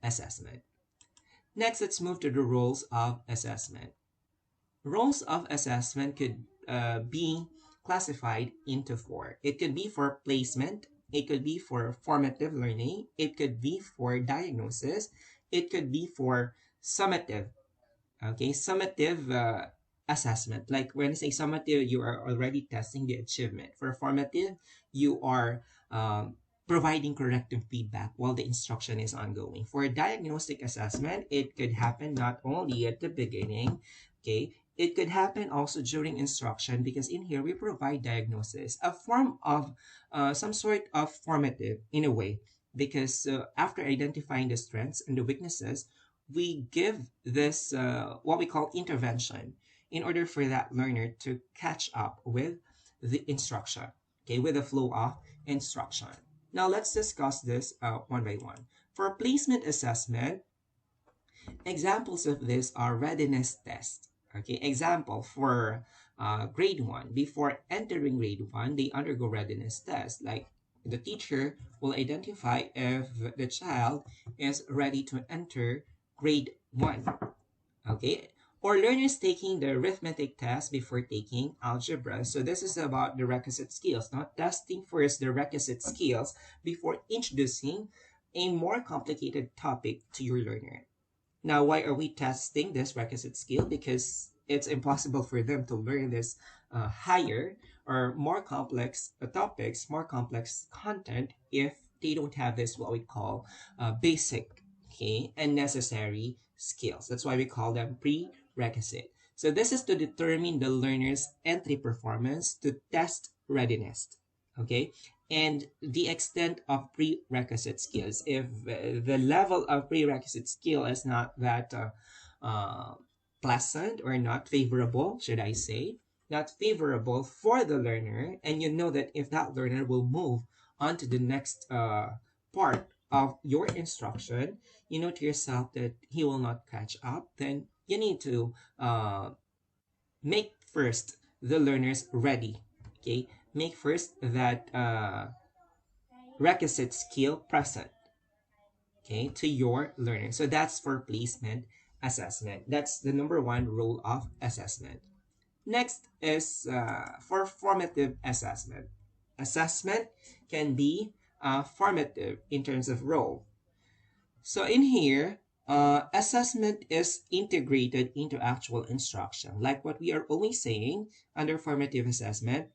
assessment. Next, let's move to the roles of assessment. Roles of assessment could be classified into four. It could be for placement, it could be for formative learning, it could be for diagnosis, it could be for summative. Okay, summative assessment. Like when I say summative, you are already testing the achievement. For formative, you are providing corrective feedback while the instruction is ongoing. For diagnostic assessment, it could happen not only at the beginning, okay, it could happen also during instruction, because in here we provide diagnosis, a form of some sort of formative in a way, because after identifying the strengths and the weaknesses, we give this what we call intervention in order for that learner to catch up with the instruction, okay, with the flow of instruction. Now let's discuss this one by one. For placement assessment, examples of this are readiness test. Okay, example for grade 1. Before entering grade 1, they undergo readiness test. Like the teacher will identify if the child is ready to enter grade 1. Okay, or learners taking the arithmetic test before taking algebra. So this is about the requisite skills, not testing first the requisite skills before introducing a more complicated topic to your learner. Now, why are we testing this requisite skill? Because it's impossible for them to learn this higher or more complex topics, more complex content, if they don't have this, what we call basic, okay, and necessary skills. That's why we call them prerequisite. So this is to determine the learner's entry performance to test readiness, okay, and the extent of prerequisite skills. If the level of prerequisite skill is not that pleasant or not favorable, should I say, not favorable for the learner, and you know that if that learner will move on to the next part of your instruction, you know to yourself that he will not catch up, then you need to make first the learners ready, okay, make first that requisite skill present, okay, to your learner. So that's for placement assessment. That's the number one role of assessment. Next is for formative assessment. Assessment can be formative in terms of role. So in here, assessment is integrated into actual instruction. Like what we are always saying under formative assessment,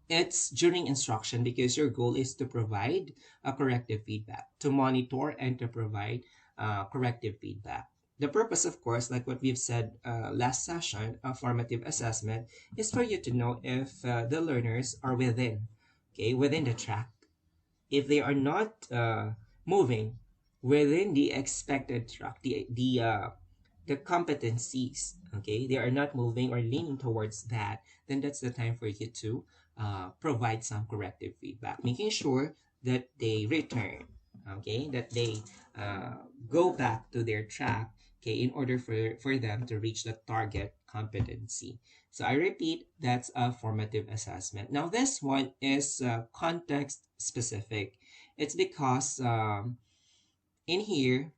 it's during instruction because your goal is to provide a corrective feedback, to monitor and to provide corrective feedback. The purpose, of course, like what we've said last session of formative assessment, is for you to know if the learners are within, okay, within the track. If they are not moving within the expected track, the competencies, okay, they are not moving or leaning towards that, then that's the time for you to provide some corrective feedback, making sure that they return, okay, that they go back to their track, okay, in order for them to reach the target competency. So I repeat, that's a formative assessment. Now this one is context specific. It's because in here,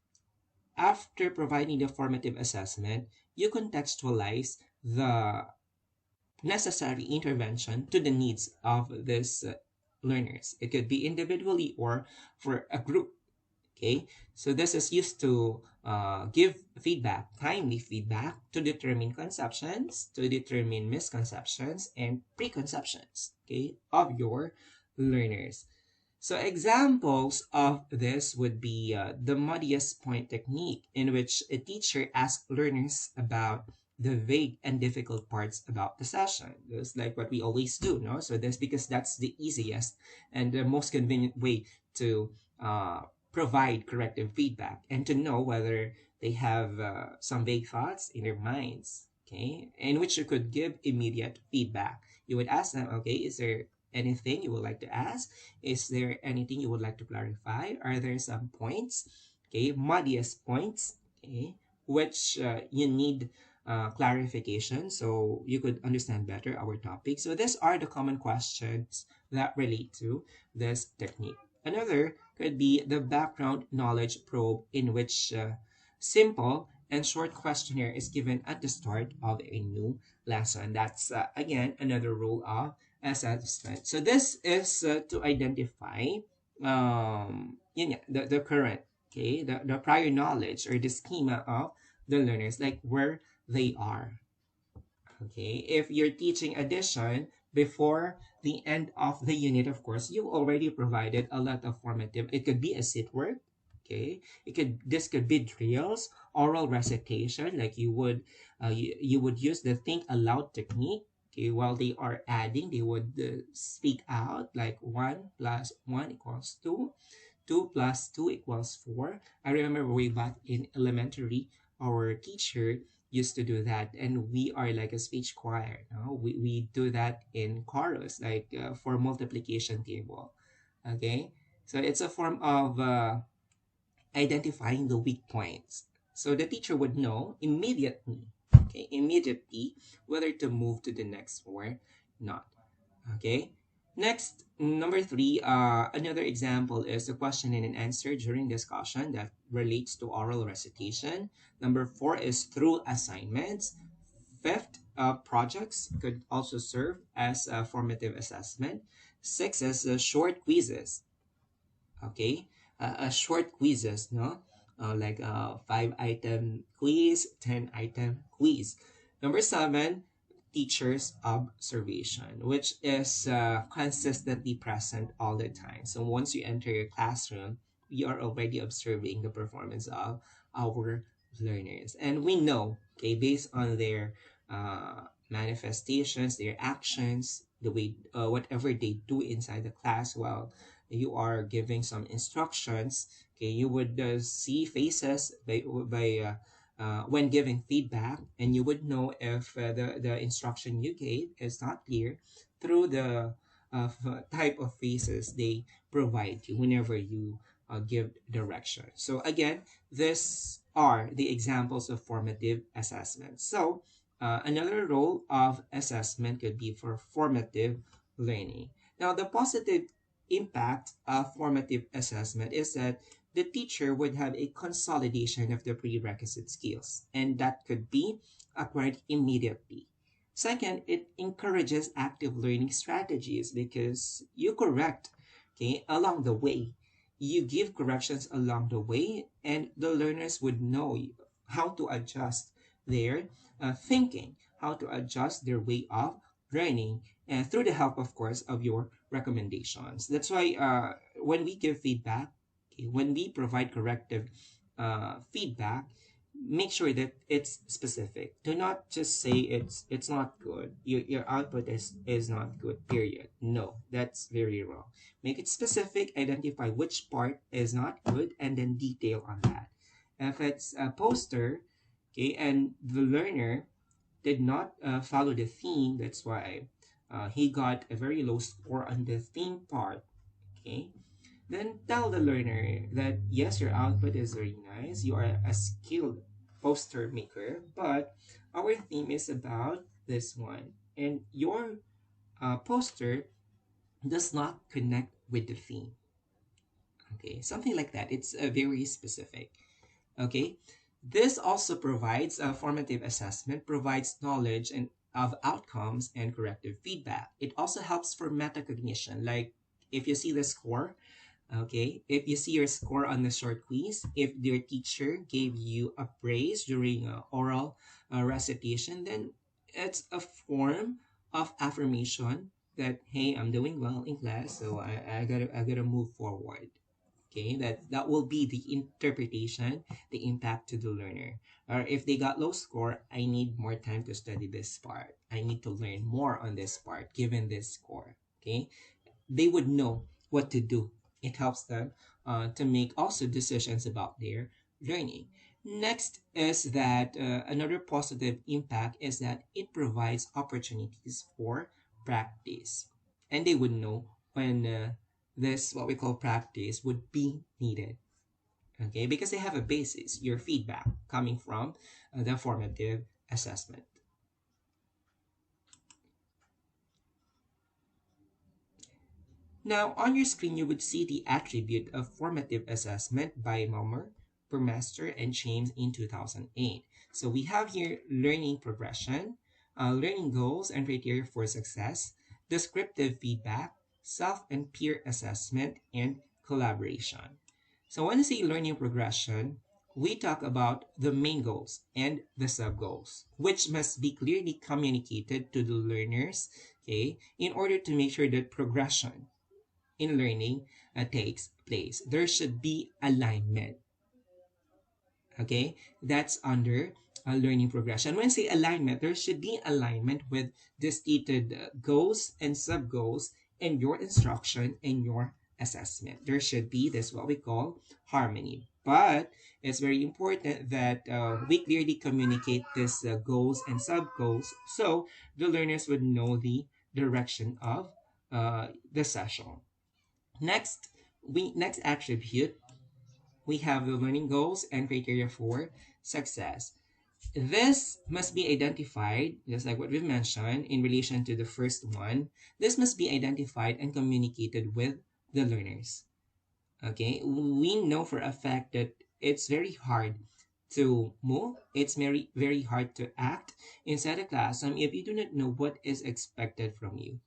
after providing the formative assessment, you contextualize the necessary intervention to the needs of these learners. It could be individually or for a group. Okay, so this is used to give feedback, timely feedback, to determine conceptions, to determine misconceptions and preconceptions, okay, of your learners. So examples of this would be the muddiest point technique, in which a teacher asks learners about the vague and difficult parts about the session. It's like what we always do, no? So this, because that's the easiest and the most convenient way to provide corrective feedback and to know whether they have some vague thoughts in their minds, okay, in which you could give immediate feedback. You would ask them, okay, is there anything you would like to ask? Is there anything you would like to clarify? Are there some points, okay, muddiest points, okay, which you need clarification so you could understand better our topic? So these are the common questions that relate to this technique. Another could be the background knowledge probe, in which simple and short questionnaire is given at the start of a new lesson. That's again another rule of assessment. So this is to identify the current, okay, the prior knowledge or the schema of the learners, like where they are. Okay, if you're teaching addition before the end of the unit, of course, you already provided a lot of formative. It could be a sit work. Okay, this could be drills, oral recitation, like you would use the think aloud technique. Okay, while they are adding, they would speak out like 1 plus 1 equals 2, 2 plus 2 equals 4. I remember way back in elementary, our teacher used to do that, and we are like a speech choir. No? We do that in chorus, like for multiplication table. Okay, so it's a form of identifying the weak points. So the teacher would know immediately, okay, immediately whether to move to the next or not. Okay. Next, number three, another example is a question and an answer during discussion that relates to oral recitation. Number four is through assignments. Fifth, projects could also serve as a formative assessment. Six is short quizzes. Okay, a short quizzes, no, like a 5 item quiz, 10 item quiz. Number seven, teacher's observation, which is consistently present all the time. So once you enter your classroom, we are already observing the performance of our learners, and we know, okay, based on their manifestations, their actions, the way whatever they do inside the class while you are giving some instructions. Okay, you would see faces when giving feedback, and you would know if the instruction you gave is not clear through the type of faces they provide you whenever you give direction. So again, these are the examples of formative assessment. So another role of assessment could be for formative learning. Now, the positive impact of formative assessment is that the teacher would have a consolidation of the prerequisite skills, and that could be acquired immediately. Second, it encourages active learning strategies because you correct, okay, along the way. You give corrections along the way, and the learners would know how to adjust their thinking, how to adjust their way of learning, and through the help, of course, of your recommendations. That's why when we give feedback, okay, when we provide corrective feedback, make sure that it's specific. Do not just say it's not good. Your output is not good. Period. No, that's very wrong. Make it specific. Identify which part is not good, and then detail on that. If it's a poster, okay, and the learner did not follow the theme, that's why he got a very low score on the theme part. Okay, then tell the learner that yes, your output is very nice. You are a skilled poster maker, but our theme is about this one, and your poster does not connect with the theme. Okay, something like that. It's very specific. Okay, this also provides a formative assessment, provides knowledge and of outcomes and corrective feedback. It also helps for metacognition, like if you see the score. Okay, if you see your score on the short quiz, if your teacher gave you a praise during oral recitation, then it's a form of affirmation that hey, I'm doing well in class, so I gotta move forward. Okay, that will be the interpretation, the impact to the learner. Or if they got low score, I need more time to study this part. I need to learn more on this part given this score. Okay, they would know what to do. It helps them to make also decisions about their learning. Next is that another positive impact is that it provides opportunities for practice. And they would know when this, what we call practice, would be needed. Okay, because they have a basis, your feedback coming from the formative assessment. Now, on your screen, you would see the attribute of formative assessment by Mulmer, Burmester, and James in 2008. So we have here learning progression, learning goals and criteria for success, descriptive feedback, self and peer assessment, and collaboration. So when I say learning progression, we talk about the main goals and the sub goals, which must be clearly communicated to the learners, okay, in order to make sure that progression in learning takes place. There should be alignment. Okay, that's under learning progression. When I say alignment, there should be alignment with the stated goals and sub goals in your instruction and your assessment. There should be this what we call harmony. But it's very important that we clearly communicate these goals and sub goals so the learners would know the direction of the session. Next attribute, we have the learning goals and criteria for success. This must be identified, just like what we've mentioned in relation to the first one. This must be identified and communicated with the learners. Okay, we know for a fact that it's very hard to move. It's very hard to act inside a classroom if you do not know what is expected from you.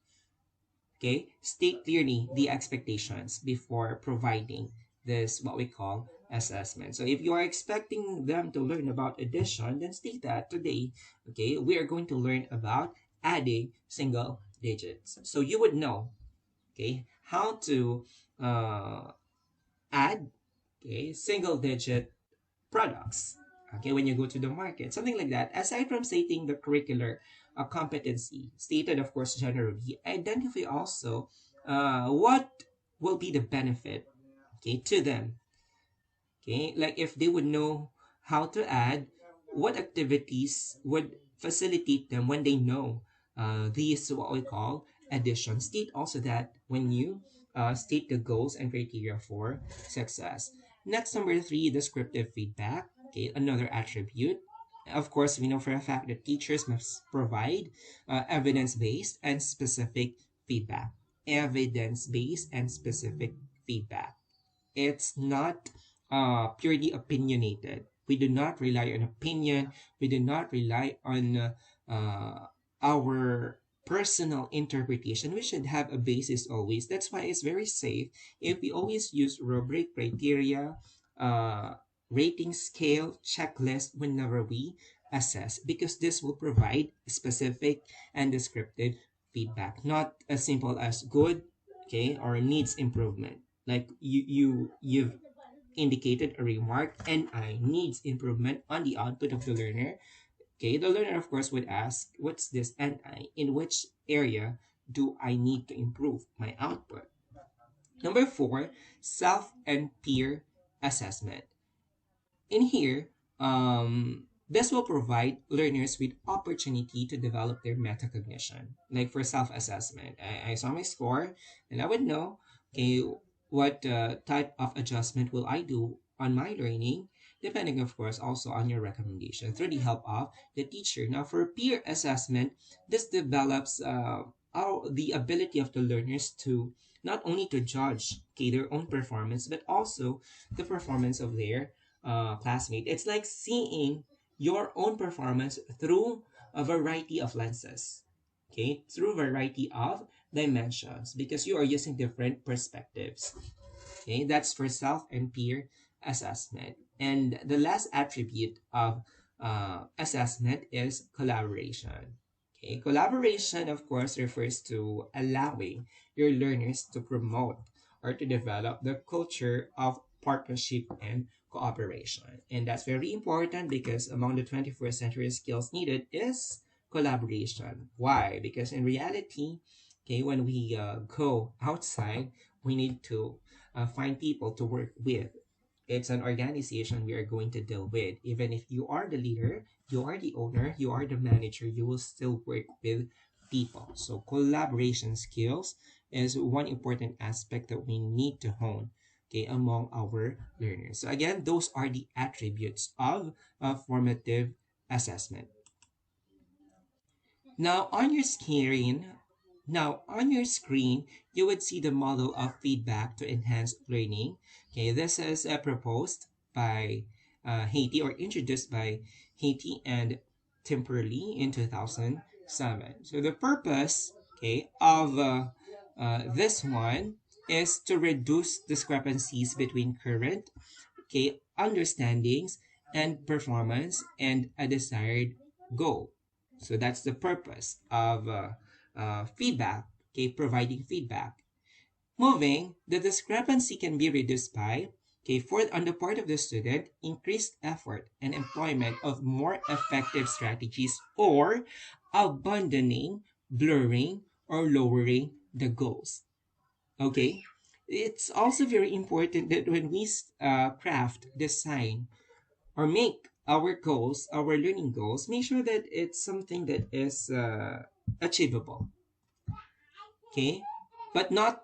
Okay, state clearly the expectations before providing this what we call assessment. So if you are expecting them to learn about addition, then state that today, okay, we are going to learn about adding single digits. So you would know, okay, how to add, okay, single digit products, okay, when you go to the market, something like that. Aside from stating the curricular competency, stated of course generally, identify also what will be the benefit, okay, to them. Okay, like if they would know how to add, what activities would facilitate them when they know these what we call addition. State also that when you state the goals and criteria for success. Next, number three, descriptive feedback. Okay, another attribute. Of course, we know for a fact that teachers must provide evidence-based and specific feedback. Evidence-based and specific feedback. It's not purely opinionated. We do not rely on opinion. We do not rely on our personal interpretation. We should have a basis always. That's why it's very safe if we always use rubric, criteria, uh, rating scale, checklist whenever we assess, because this will provide specific and descriptive feedback, not as simple as good, okay, or needs improvement. Like you've indicated a remark, NI needs improvement on the output of the learner. Okay, the learner of course would ask, what's this NI? In which area do I need to improve my output? Number four, self and peer assessment. In here, this will provide learners with opportunity to develop their metacognition. Like for self-assessment, I saw my score and I would know, okay, what type of adjustment will I do on my learning, depending, of course, also on your recommendation through the help of the teacher. Now, for peer assessment, this develops the ability of the learners to not only to judge, okay, their own performance, but also the performance of their classmate. It's like seeing your own performance through a variety of lenses, okay, through a variety of dimensions, because you are using different perspectives. Okay, that's for self and peer assessment. And the last attribute of assessment is collaboration. Okay, collaboration, of course, refers to allowing your learners to promote or to develop the culture of partnership and cooperation. And that's very important because among the 21st century skills needed is collaboration. Why? Because in reality, okay, when we go outside, we need to find people to work with. It's an organization we are going to deal with. Even if you are the leader, you are the owner, you are the manager, you will still work with people. So collaboration skills is one important aspect that we need to hone, okay, among our learners. So again, those are the attributes of formative assessment. Now on your screen, Now, on your screen, you would see the model of feedback to enhance learning. Okay, this is proposed by Haiti or introduced by Haiti and Timperley in 2007. So the purpose, okay, of this one is to reduce discrepancies between current, okay, understandings and performance and a desired goal. So that's the purpose of feedback, okay, providing feedback. Moving, the discrepancy can be reduced by, okay, for on the part of the student, increased effort and employment of more effective strategies or abandoning, blurring, or lowering the goals. Okay? It's also very important that when we craft, design, or make our goals, our learning goals, make sure that it's something that is achievable. Okay, but not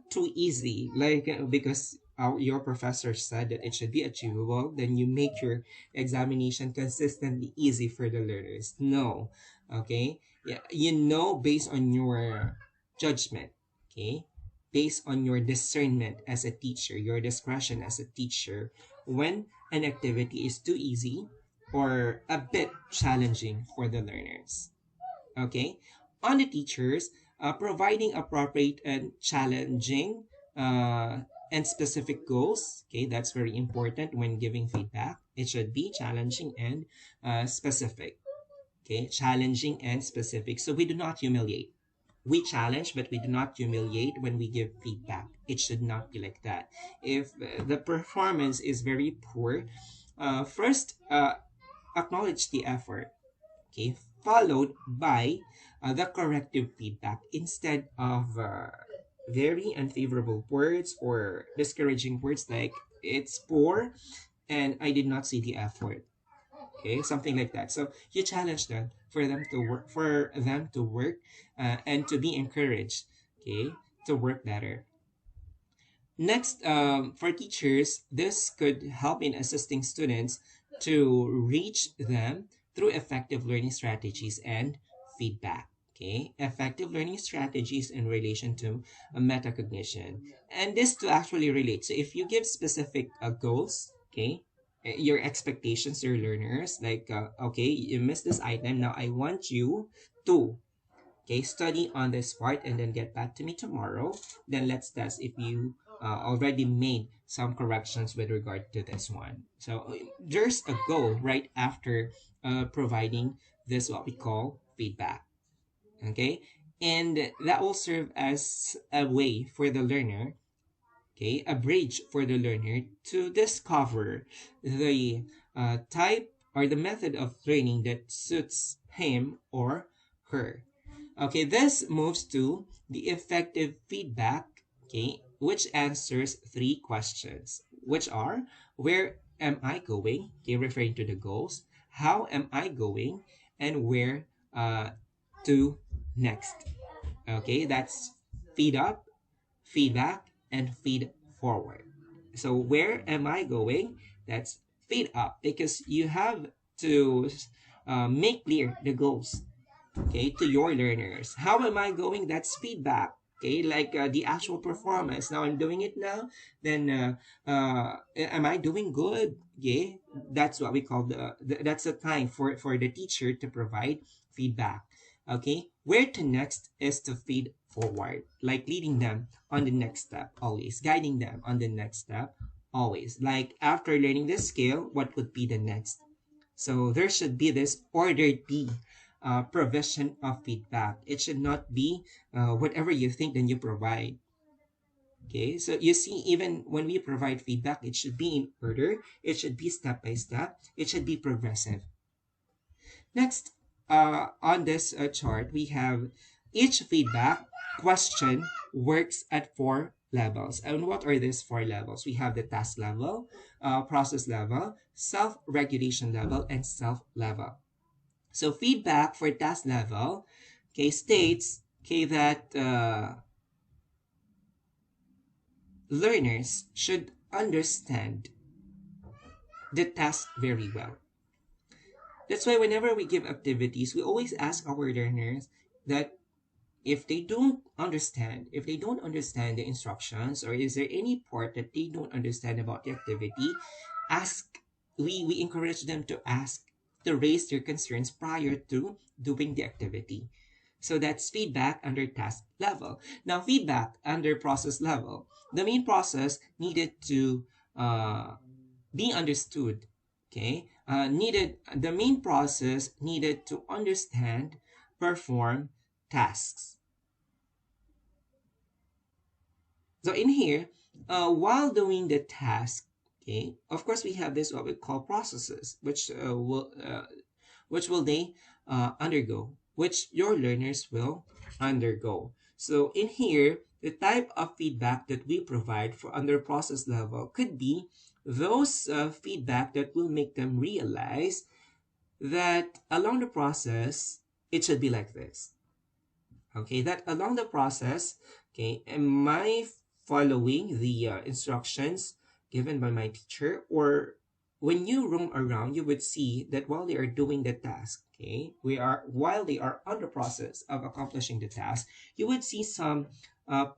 too easy, like because your professor said that it should be achievable, then you make your examination consistently easy for the learners. No. Okay, yeah, you know, based on your judgment, okay, based on your discernment as a teacher, your discretion as a teacher, when an activity is too easy or a bit challenging for the learners. Okay, on the teachers, providing appropriate and challenging and specific goals. Okay, that's very important when giving feedback. It should be challenging and specific. Okay, challenging and specific, so we do not humiliate. We challenge, but we do not humiliate when we give feedback. It should not be like that. If the performance is very poor, first acknowledge the effort, okay, followed by the corrective feedback instead of very unfavorable words or discouraging words like it's poor and I did not see the effort. Okay, something like that. So you challenge them for them to work and to be encouraged. Okay, to work better. Next, for teachers, this could help in assisting students to reach them through effective learning strategies and feedback. Okay, effective learning strategies in relation to metacognition, and this to actually relate. So, if you give specific goals, okay, your expectations to your learners, like, okay, you missed this item. Now, I want you to, okay, study on this part and then get back to me tomorrow. Then let's test if you already made some corrections with regard to this one. So there's a goal right after providing this, what we call feedback. Okay, and that will serve as a way for the learner, okay, a bridge for the learner to discover the type or the method of learning that suits him or her. Okay, this moves to the effective feedback, okay, which answers three questions, which are where am I going? Okay, referring to the goals. How am I going? And where to next? Okay, that's feed up, feedback, and feed forward. So where am I going? That's feed up because you have to make clear the goals, okay, to your learners. How am I going? That's feedback. Okay, like the actual performance. Now I'm doing it now. Then, am I doing good? Okay, that's what we call that's the time for the teacher to provide feedback. Okay, where to next is to feed forward, like leading them on the next step, always guiding them on the next step, always. Like after learning this skill, what would be the next? So there should be this ordered B provision of feedback. It should not be whatever you think, then you provide. Okay, so you see, even when we provide feedback, it should be in order, it should be step by step, it should be progressive. Next, on this chart, we have each feedback question works at 4 levels. And what are these 4 levels? We have the task level, process level, self-regulation level, and self level. So feedback for task level, okay, states, okay, that learners should understand the task very well. That's why whenever we give activities, we always ask our learners that if they don't understand the instructions, or is there any part that they don't understand about the activity, ask we encourage them to ask, to raise their concerns prior to doing the activity. So that's feedback under task level. Now, feedback under process level. The main process needed to be understood. Okay, needed the main process needed to understand, perform tasks. So in here, while doing the task, okay, of course we have this what we call processes, which will they undergo, which your learners will undergo. So in here, the type of feedback that we provide for under process level could be those feedback that will make them realize that along the process, it should be like this. Okay, that along the process, okay, am I following the instructions given by my teacher? Or when you roam around, you would see that while they are doing the task, okay, while they are on the process of accomplishing the task, you would see some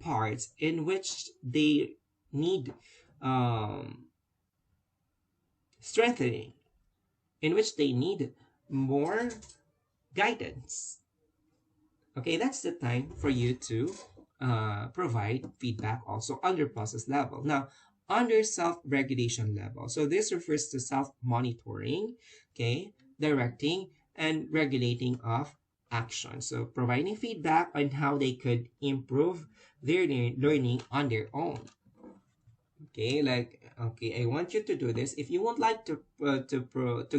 parts in which they need um, strengthening, in which they need more guidance. Okay, that's the time for you to provide feedback also under process level. Now, under self-regulation level. So this refers to self-monitoring, okay, directing and regulating of action. So providing feedback on how they could improve their learning on their own. Okay, like, okay, I want you to do this. If you would like to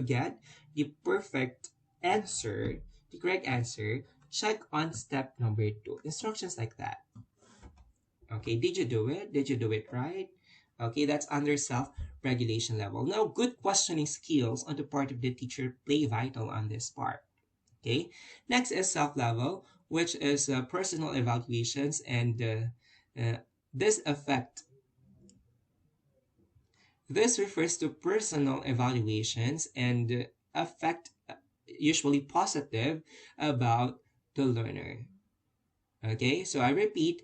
get the perfect answer, the correct answer, check on step number 2. Instructions like that. Okay, did you do it? Did you do it right? Okay, that's under self-regulation level. Now, good questioning skills on the part of the teacher play vital on this part. Okay, next is self-level, which is personal evaluations, and this affect this refers to personal evaluations and affect usually positive about the learner. Okay, so I repeat,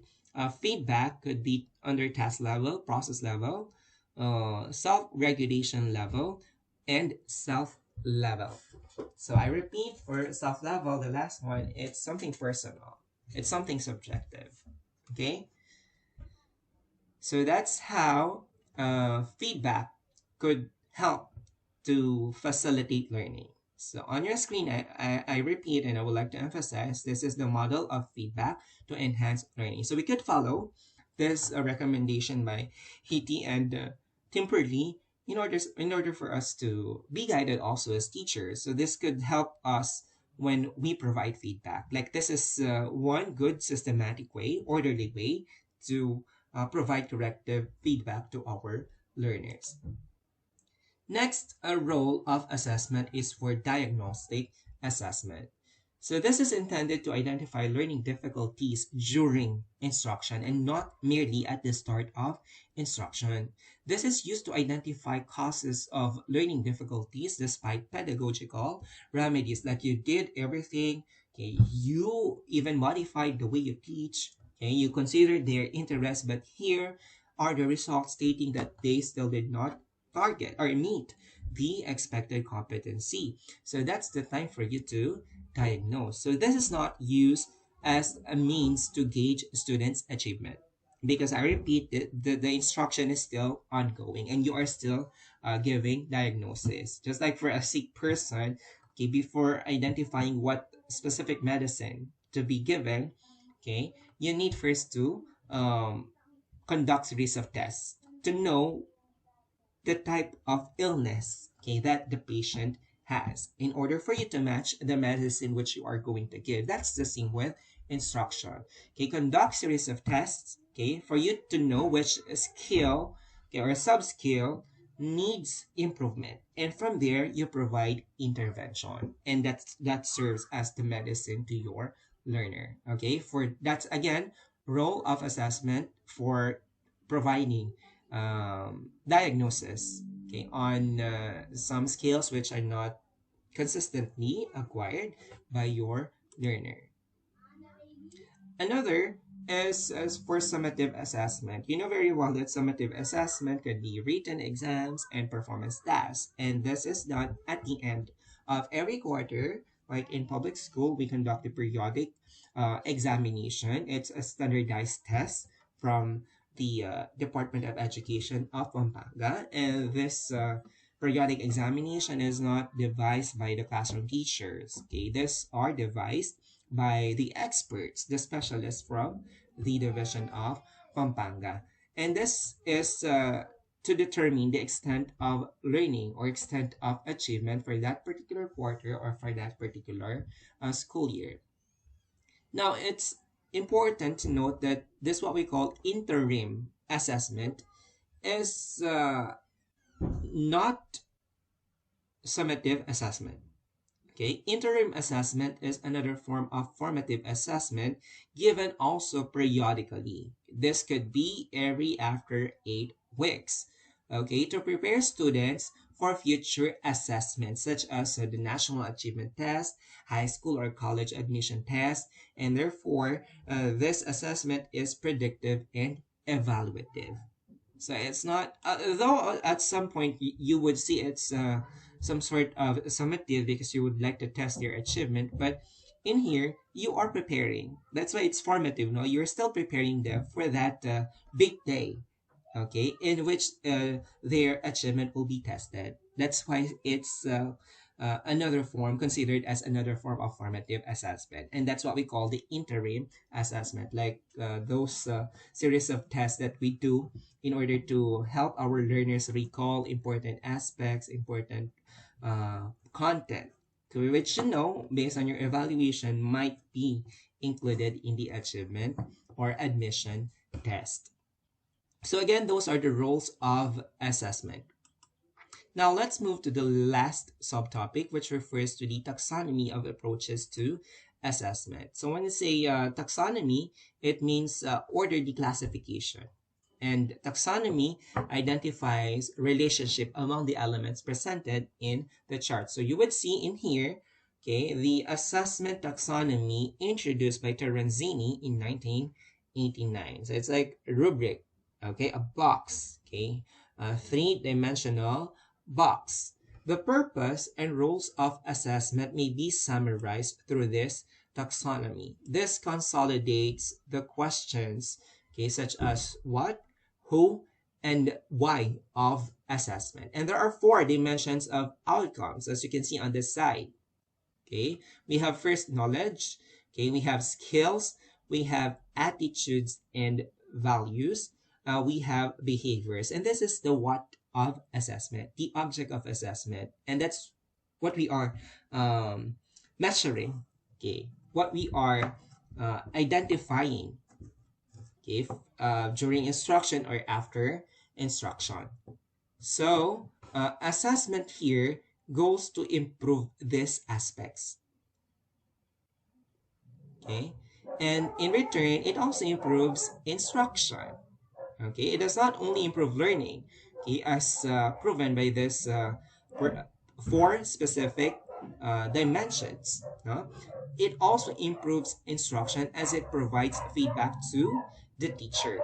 feedback could be under task level, process level, self-regulation level, and self-level. So I repeat, for self-level, the last one, it's something personal. It's something subjective. Okay, so that's how feedback could help to facilitate learning. So on your screen, I repeat and I would like to emphasize, this is the model of feedback to enhance learning. So we could follow this recommendation by Hiti and Timperley in order for us to be guided also as teachers. So this could help us when we provide feedback. Like, this is one good systematic way, orderly way to provide corrective feedback to our learners. Next, a role of assessment is for diagnostic assessment. So this is intended to identify learning difficulties during instruction and not merely at the start of instruction. This is used to identify causes of learning difficulties despite pedagogical remedies, like you did everything, okay, you even modified the way you teach, okay, you considered their interest, but here are the results stating that they still did not target or meet the expected competency. So that's the time for you to diagnose. So this is not used as a means to gauge students' achievement, because I repeat, the instruction is still ongoing and you are still giving diagnosis. Just like for a sick person, okay, before identifying what specific medicine to be given, okay, you need first to conduct series of tests to know the type of illness, okay, that the patient has, in order for you to match the medicine which you are going to give. That's the same with instruction. Okay, conduct series of tests, okay, for you to know which skill, okay, or sub-skill needs improvement. And from there, you provide intervention. And that serves as the medicine to your learner. Okay, for that's again role of assessment for providing diagnosis, okay, on some skills which are not consistently acquired by your learner. Another is as for summative assessment. You know very well that summative assessment could be written exams and performance tasks, and this is done at the end of every quarter. Like in public school, we conduct the periodic examination. It's a standardized test from the Department of Education of Pampanga, and this periodic examination is not devised by the classroom teachers. Okay, these are devised by the experts, the specialists from the division of Pampanga. And this is to determine the extent of learning or extent of achievement for that particular quarter or for that particular school year. Now, it's important to note that this what we call interim assessment is not summative assessment. Okay, interim assessment is another form of formative assessment given also periodically. This could be every after 8 weeks. Okay, to prepare students for future assessments such as the National Achievement Test, high school or college admission test, and therefore this assessment is predictive and evaluative. So it's not, though at some point you would see it's some sort of summative because you would like to test your achievement, but in here you are preparing. That's why it's formative. No, you're still preparing them for that big day, okay, in which their achievement will be tested. That's why it's another form considered as another form of formative assessment, and that's what we call the interim assessment, like those series of tests that we do in order to help our learners recall important aspects, important content, to which based on your evaluation might be included in the achievement or admission test. So again, those are the roles of assessment. Now let's move to the last subtopic, which refers to the taxonomy of approaches to assessment. So when you say taxonomy, it means order declassification. And taxonomy identifies relationship among the elements presented in the chart. So you would see in here, okay, the assessment taxonomy introduced by Terenzini in 1989. So it's like a rubric, okay, a box, okay, a three-dimensional box. The purpose and rules of assessment may be summarized through this taxonomy. This consolidates the questions, okay, such as what, who, and why of assessment. And there are 4 dimensions of outcomes, as you can see on this side. Okay, we have first knowledge, okay, we have skills, we have attitudes and values, we have behaviors, and this is the what of assessment, the object of assessment, and that's what we are measuring, okay, what we are identifying, okay, during instruction or after instruction. So assessment here goes to improve these aspects, okay, and in return it also improves instruction. Okay, it does not only improve learning, okay, as proven by this 4 specific dimensions. No? It also improves instruction as it provides feedback to the teacher.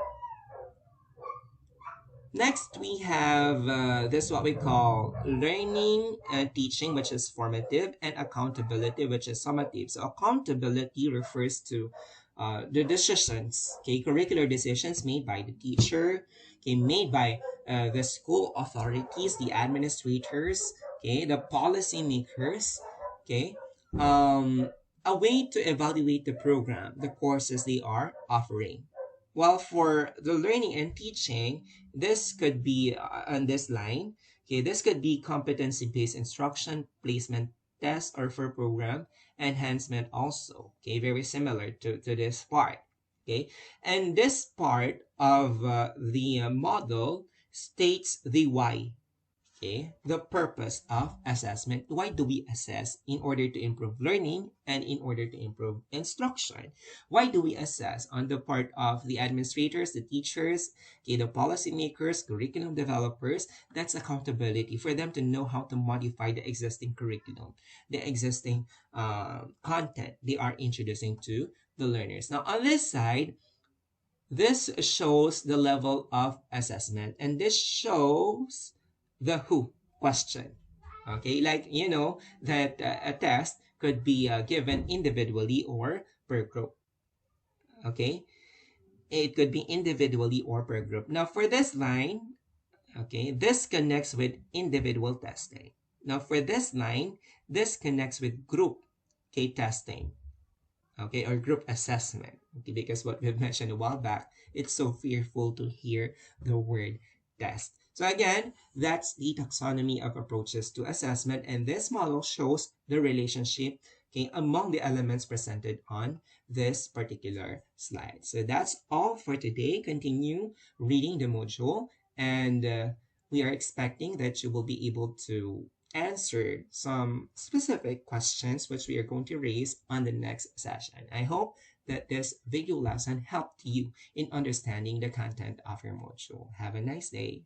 Next, we have this what we call learning and teaching, which is formative, and accountability, which is summative. So accountability refers to the decisions, okay, curricular decisions made by the teacher, okay, made by the school authorities, the administrators, okay, the policy makers, okay, a way to evaluate the program, the courses they are offering. While for the learning and teaching, this could be on this line, okay, this could be competency-based instruction, placement test, or for program enhancement also, okay, very similar to this part, okay, and this part of the model states the why, okay, the purpose of assessment. Why do we assess? In order to improve learning and in order to improve instruction. Why do we assess? On the part of the administrators, the teachers, okay, the policymakers, curriculum developers, that's accountability for them to know how to modify the existing curriculum, the existing content they are introducing to the learners. Now, on this side, this shows the level of assessment, and this shows the who question. Okay, like you know that a test could be given individually or per group. Okay, it could be individually or per group. Now, for this line, okay, this connects with individual testing. Now, for this line, this connects with group, okay, testing, okay, or group assessment, okay, because what we've mentioned a while back, it's so fearful to hear the word test. So again, that's the taxonomy of approaches to assessment, and this model shows the relationship, okay, among the elements presented on this particular slide. So that's all for today. Continue reading the module, and we are expecting that you will be able to answer some specific questions which we are going to raise on the next session. I hope that this video lesson helped you in understanding the content of your module. Have a nice day.